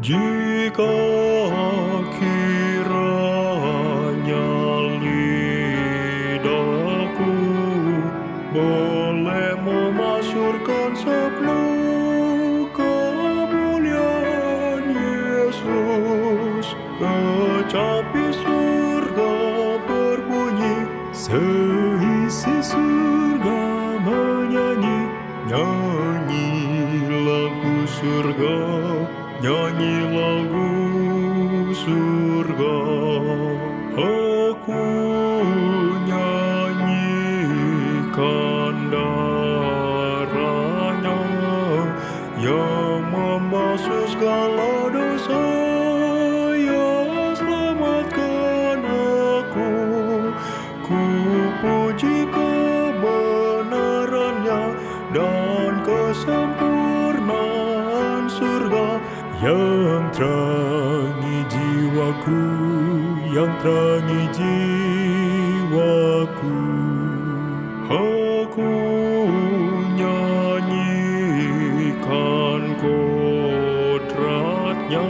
Jika kiranya lidahku boleh memasyurkan sepuluh kemuliaan Yesus, kecapi surga berbunyi, seisi surga menyanyi, nyanyi lagu surga, nyanyi lagu surga. Aku nyanyikan darahnya yang membasuh segala dosa, yang selamatkan aku. Ku puji kebenarannya dan kesempurnaan surga yang terangi jiwaku, yang terangi jiwaku. Aku nyanyikan kodratnya,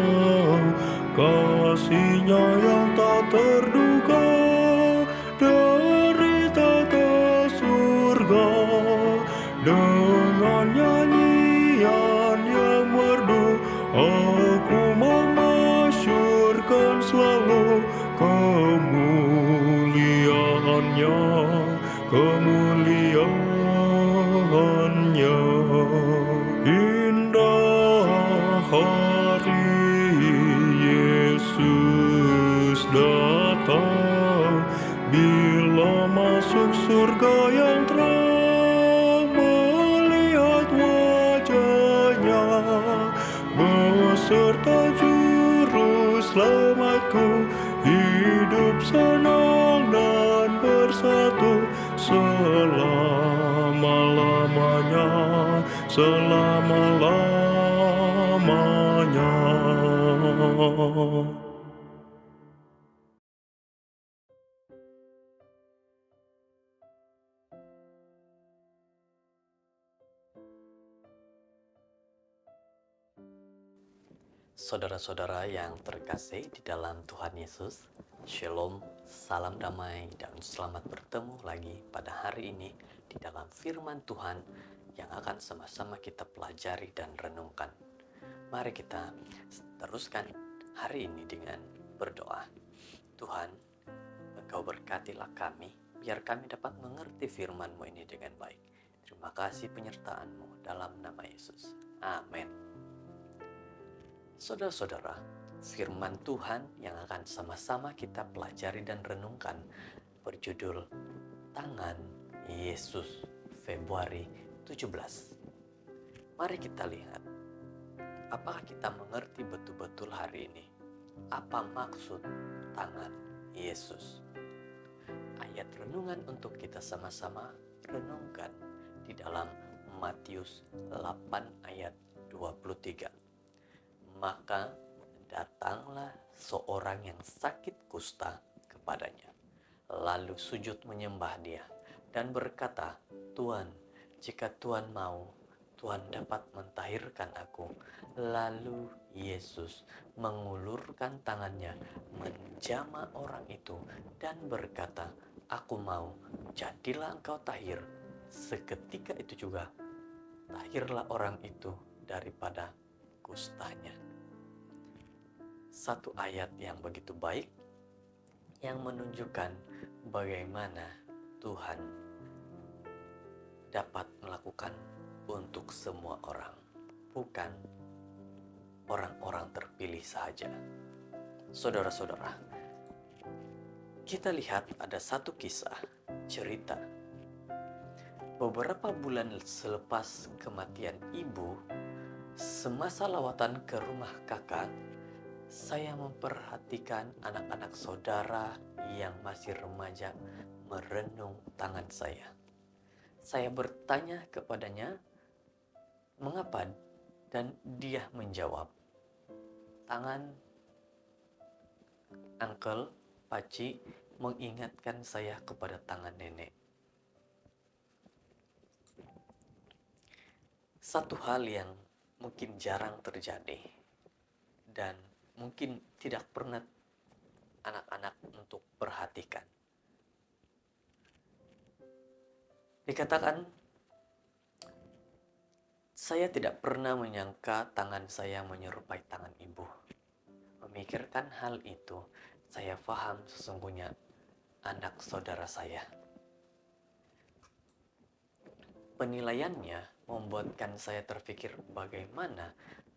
kasihnya yang tak terduga dari tata surga. Dengan nyanyian yang merdu, aku memasyurkan selalu kemuliaannya, kemuliaannya. Indah hari Yesus datang, bila masuk surga yang terang, melihat wajahnya beserta juru selamatku, hidup senang dan bersatu selama-lamanya, selama-lamanya. Saudara-saudara yang terkasih di dalam Tuhan Yesus, Shalom, salam damai, dan selamat bertemu lagi pada hari ini di dalam firman Tuhan yang akan sama-sama kita pelajari dan renungkan. Mari kita teruskan hari ini dengan berdoa. Tuhan, Engkau berkatilah kami, biar kami dapat mengerti firman-Mu ini dengan baik. Terima kasih penyertaan-Mu dalam nama Yesus. Amin. Saudara-saudara, firman Tuhan yang akan sama-sama kita pelajari dan renungkan berjudul Tangan Yesus, Februari 17. Mari kita lihat, apakah kita mengerti betul-betul hari ini apa maksud tangan Yesus? Ayat renungan untuk kita sama-sama renungkan di dalam Matius 8 ayat 23. Maka datanglah seorang yang sakit kusta kepadanya, lalu sujud menyembah dia dan berkata, Tuhan, jika Tuhan mau, Tuhan dapat mentahirkan aku. Lalu Yesus mengulurkan tangannya, menjamah orang itu dan berkata, aku mau, jadilah engkau tahir. Seketika itu juga tahirlah orang itu daripada kustanya. Satu ayat yang begitu baik yang menunjukkan bagaimana Tuhan dapat melakukan untuk semua orang, bukan orang-orang terpilih saja. Saudara-saudara, kita lihat ada satu kisah cerita. Beberapa bulan selepas kematian ibu, semasa lawatan ke rumah kakak, saya memperhatikan anak-anak saudara yang masih remaja merenung tangan saya. Saya bertanya kepadanya, mengapa? Dan dia menjawab, tangan Uncle, Paci mengingatkan saya kepada tangan nenek. Satu hal yang mungkin jarang terjadi dan mungkin tidak pernah anak-anak untuk perhatikan. Dikatakan, saya tidak pernah menyangka tangan saya menyerupai tangan ibu. Memikirkan hal itu, saya paham sesungguhnya anak saudara saya. Penilaiannya membuatkan saya terpikir bagaimana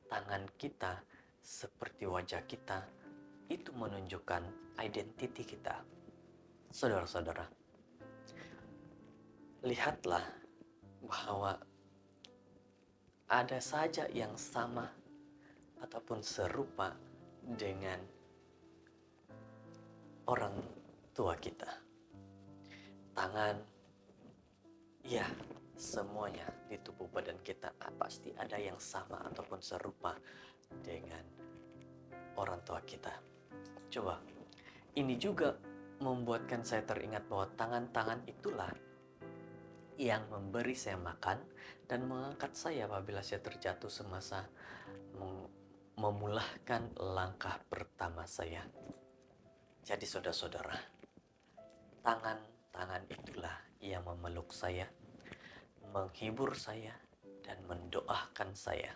tangan kita seperti wajah kita itu menunjukkan identiti kita. Saudara-saudara, lihatlah bahwa ada saja yang sama ataupun serupa dengan orang tua kita. Tangan, ya, semuanya di tubuh badan kita pasti ada yang sama ataupun serupa dengan orang tua kita. Coba, ini juga membuatkan saya teringat bahwa tangan-tangan itulah yang memberi saya makan dan mengangkat saya apabila saya terjatuh semasa memulahkan langkah pertama saya. Jadi saudara-saudara, tangan-tangan itulah yang memeluk saya, menghibur saya, dan mendoakan saya.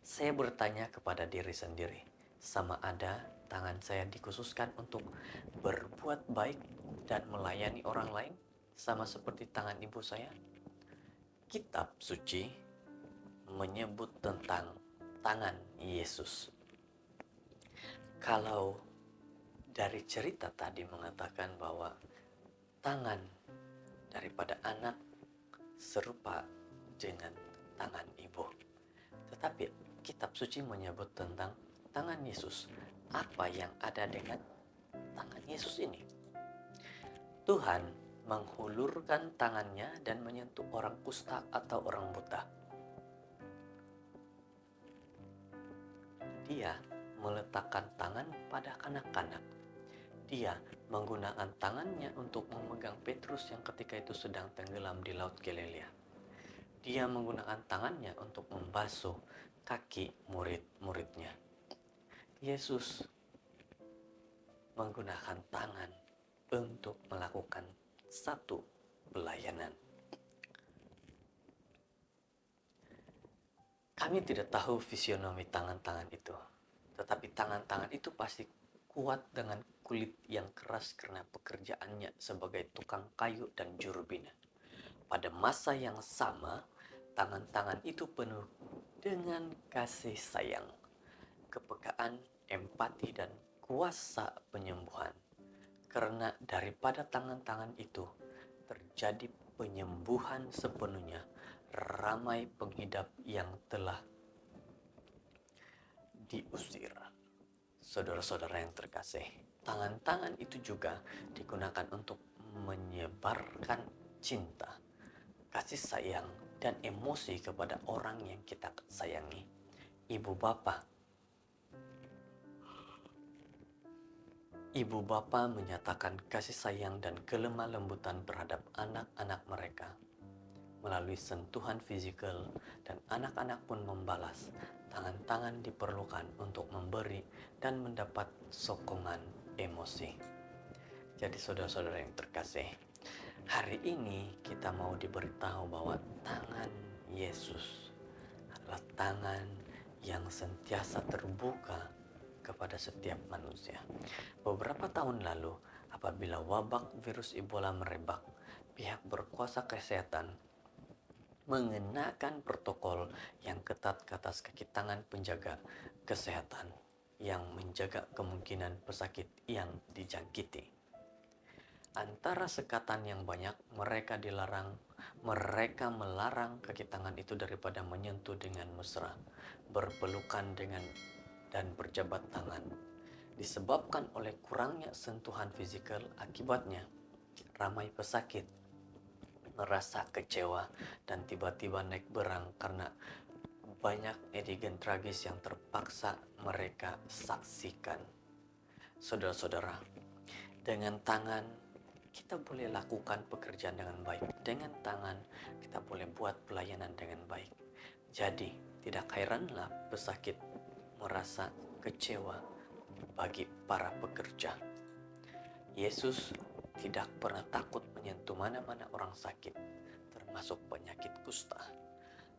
Saya bertanya kepada diri sendiri, sama ada tangan saya dikhususkan untuk berbuat baik dan melayani orang lain, sama seperti tangan ibu saya? Kitab suci menyebut tentang tangan Yesus. Kalau dari cerita tadi mengatakan bahwa tangan daripada anak serupa dengan tangan ibu, tetapi kitab suci menyebut tentang tangan Yesus. Apa yang ada dengan tangan Yesus ini? Tuhan menghulurkan tangannya dan menyentuh orang kusta atau orang buta. Dia meletakkan tangan pada kanak-kanak. Dia menggunakan tangannya untuk memegang Petrus yang ketika itu sedang tenggelam di Laut Galilea. Dia menggunakan tangannya untuk membasuh kaki murid-muridnya. Yesus menggunakan tangan untuk melakukan satu pelayanan. Kami tidak tahu fisionomi tangan-tangan itu, tetapi tangan-tangan itu pasti kuat dengan kulit yang keras karena pekerjaannya sebagai tukang kayu dan juru bina. Pada masa yang sama, tangan-tangan itu penuh dengan kasih sayang, kepekaan, empati, dan kuasa penyembuhan. Karena daripada tangan-tangan itu terjadi penyembuhan sepenuhnya, ramai pengidap yang telah diusir. Saudara-saudara yang terkasih, tangan-tangan itu juga digunakan untuk menyebarkan cinta, kasih sayang, dan emosi kepada orang yang kita sayangi. Ibu bapa menyatakan kasih sayang dan kelemah lembutan terhadap anak-anak mereka melalui sentuhan fisikal, dan anak-anak pun membalas. Tangan-tangan diperlukan untuk memberi dan mendapat sokongan emosi. Jadi saudara-saudara yang terkasih, hari ini kita mau diberitahu bahwa tangan Yesus adalah tangan yang sentiasa terbuka kepada setiap manusia. Beberapa tahun lalu, apabila wabak virus Ebola merebak, pihak berkuasa kesehatan mengenakan protokol yang ketat ke atas kaki tangan penjaga kesehatan yang menjaga kemungkinan pesakit yang dijangkiti. Antara sekatan yang banyak, mereka melarang kaki tangan itu daripada menyentuh dengan mesra, berpelukan dengan dan berjabat tangan. Disebabkan oleh kurangnya sentuhan fisikal, akibatnya ramai pesakit merasa kecewa dan tiba-tiba naik berang karena banyak adegan tragis yang terpaksa mereka saksikan. Saudara-saudara, dengan tangan kita boleh lakukan pekerjaan dengan baik. Dengan tangan kita boleh buat pelayanan dengan baik. Jadi tidak heranlah pesakit merasa kecewa bagi para pekerja. Yesus tidak pernah takut menyentuh mana-mana orang sakit, termasuk penyakit kusta.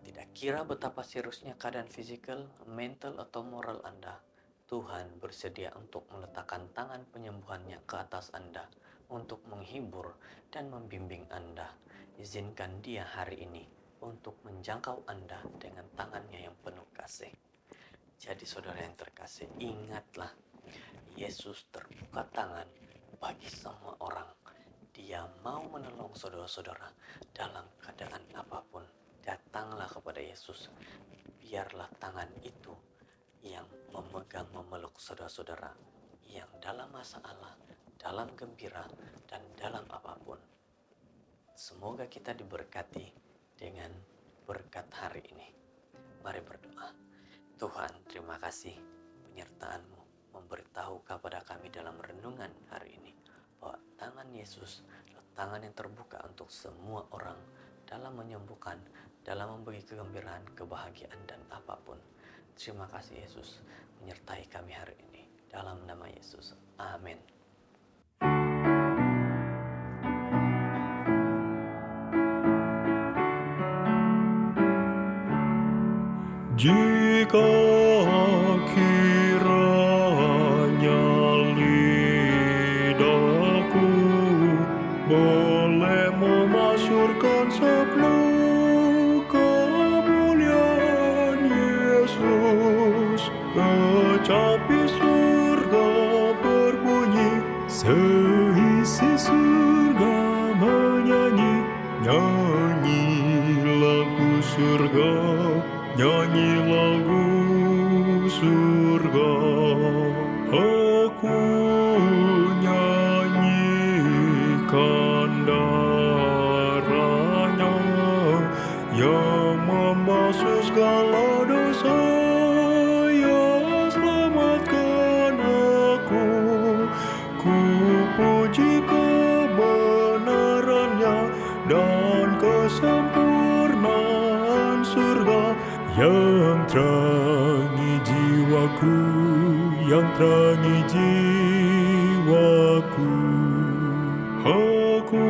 Tidak kira betapa seriusnya keadaan fisikal, mental, atau moral Anda, Tuhan bersedia untuk meletakkan tangan penyembuhannya ke atas Anda untuk menghibur dan membimbing Anda. Izinkan Dia hari ini untuk menjangkau Anda dengan tangannya yang penuh kasih. Jadi saudara yang terkasih, ingatlah, Yesus terbuka tangan bagi semua orang. Dia mau menolong saudara-saudara dalam keadaan apapun. Datanglah kepada Yesus. Biarlah tangan itu yang memegang, memeluk saudara-saudara yang dalam masalah, dalam gembira, dan dalam apapun. Semoga kita diberkati dengan berkat hari ini. Mari berdoa. Tuhan, terima kasih penyertaan-Mu memberitahu kepada kami dalam renungan hari ini bahwa tangan Yesus adalah tangan yang terbuka untuk semua orang dalam menyembuhkan, dalam memberi kegembiraan, kebahagiaan, dan apapun. Terima kasih Yesus menyertai kami hari ini. Dalam nama Yesus. Amin. Jika kiranya lidahku boleh memasyurkan sablu kemuliaan Yesus, kecapi surga berbunyi, seisi surga menyanyi, nyanyi lagu surga, nyanyi lagu surga. Aku nyanyikan darahnya yang membasuh segala dosa, yang selamatkan aku. Ku puji kebenarannya dan kesempurnaan surga yang terangi jiwaku, yang terangi jiwaku. Aku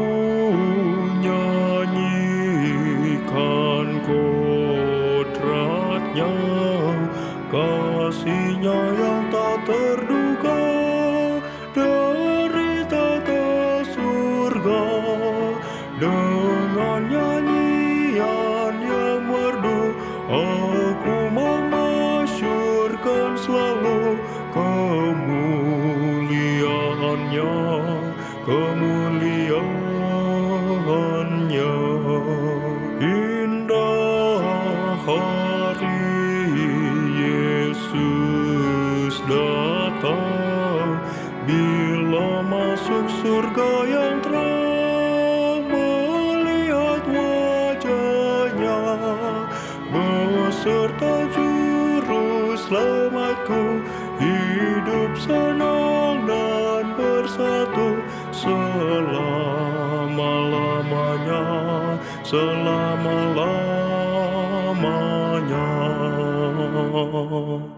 nyanyikan kodratnya, kasihnya yang tak terduga dari tata surga. Dengan nyanyian yang merdu, aku memasyurkan selalu kemuliaannya, kemuliaannya. Indah hari Yesus datang, bila masuk surga yang terang, melihat wajahnya beserta juru selamatku, hidup senang dan bersatu selama-lamanya, selama-lamanya.